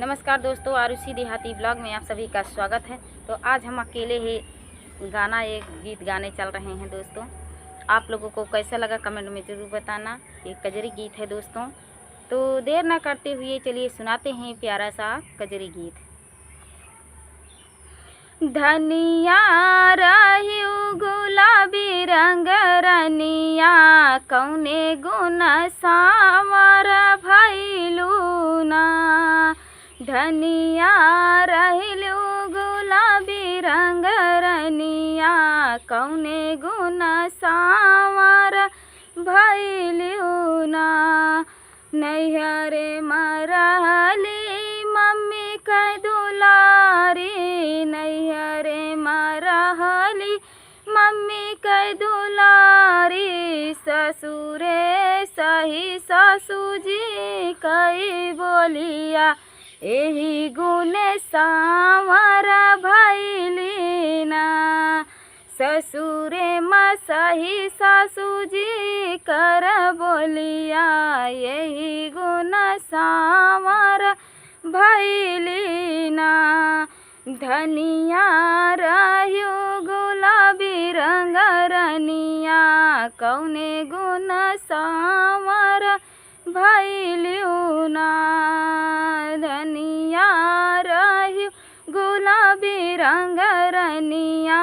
नमस्कार दोस्तों, आरुषि देहाती ब्लॉग में आप सभी का स्वागत है। तो आज हम अकेले ही एक गीत गाने चल रहे हैं दोस्तों। आप लोगों को कैसा लगा कमेंट में ज़रूर बताना। ये कजरी गीत है दोस्तों। तो देर ना करते हुए चलिए सुनाते हैं प्यारा सा कजरी गीत। धनिया रहियो गुलाबी रंग रनिया, कौने गुण सावर भइलू ना। धनिया रहिलो गुलाबी रंग रनिया, कौने गुण सावर भइलू ना। नैहरे मरहली मम्मी कह दुलारी, नैहरे मरहली मम्मी कह दुलारी। ससुरे सही ससुजी कही बोलिया, एही गुने सावर भइली ना। ससुरे माँ सही सासुजी कर बोलिया, यही गुण सावर भइली ना। धनिया रहियो गुलाबी रंग रनिया, कौने गुण सावर भइलियो ना। धनिया रहियो गुलाबी रंग रनिया,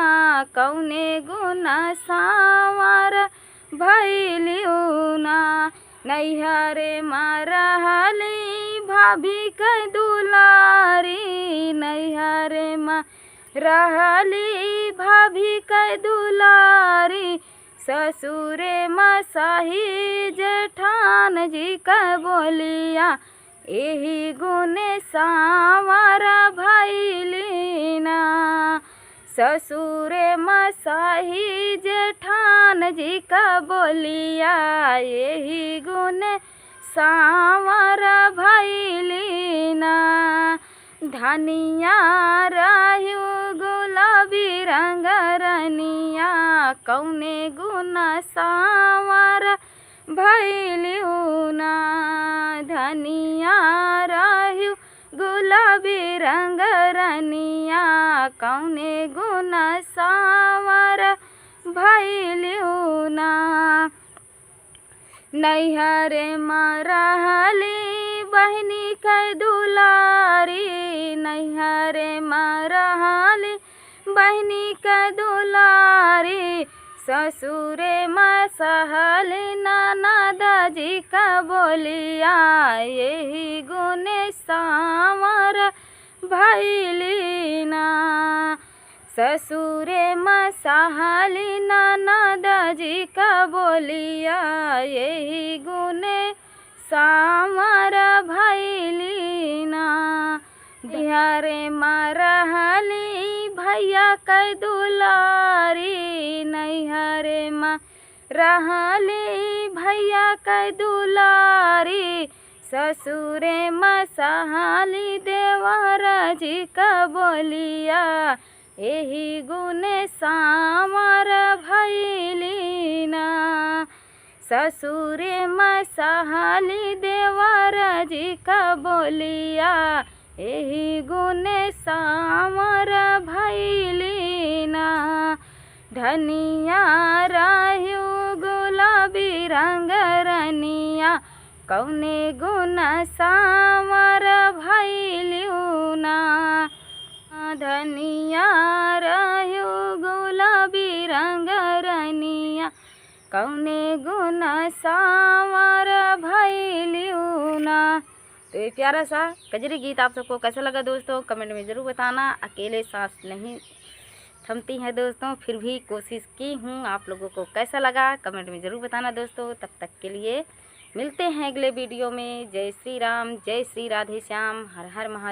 कौने गुण सावर भइलियो ना। नैहरे मरहली भाभी कह दुलारी, नैहरे मरहली भाभी कह दुलारी। ससुरे मसाही जेठान जी कह बोलिया, एही गुने सावर भइली ना। ससुरे मसाही जेठान जी का बोलिया, यही गुने सावर भइली ना। धनिया रहियो गुलाबी रंग रनिया, कौने गुण सावर भइलियो ना। धनिया रहियो गुलाबी रंग रनिया, कौने गुण सावर भइलियो ना। नैहरे मरहली बहनी कह दुलारी, नैहरे मरहली बहनी कह दुलारी। ससुरे मसहली ननद जी का बोलिया, यही गुने सावर भइली ना। ससुरे मसहली ननद जी का बोलिया, यही गुने सावर भइली ना। नैहरे मरहली भैया कह दुलारी, नैहरे मरहली भैया कह दुलारी। ससुरे मसहली देवर जी का बोलिया, एही गुने सावर भइली ना। ससुरे मसहली देवर जी का बोलिया, एही गुने सावर भइली ना। धनिया रहियो गुलाबी रंग रनिया, कौने गुण सावर भइलियो ना। धनिया रहियो गुलाबी रंग रनिया, कौने गुण सावर भइलियो ना। तो ये प्यारा सा कजरी गीत आप सबको कैसा लगा दोस्तों, कमेंट में ज़रूर बताना। अकेले सांस नहीं थमती हैं दोस्तों, फिर भी कोशिश की हूँ। आप लोगों को कैसा लगा कमेंट में ज़रूर बताना दोस्तों। तब तक के लिए मिलते हैं अगले वीडियो में। जय श्री राम, जय श्री राधे श्याम, हर हर महादेव।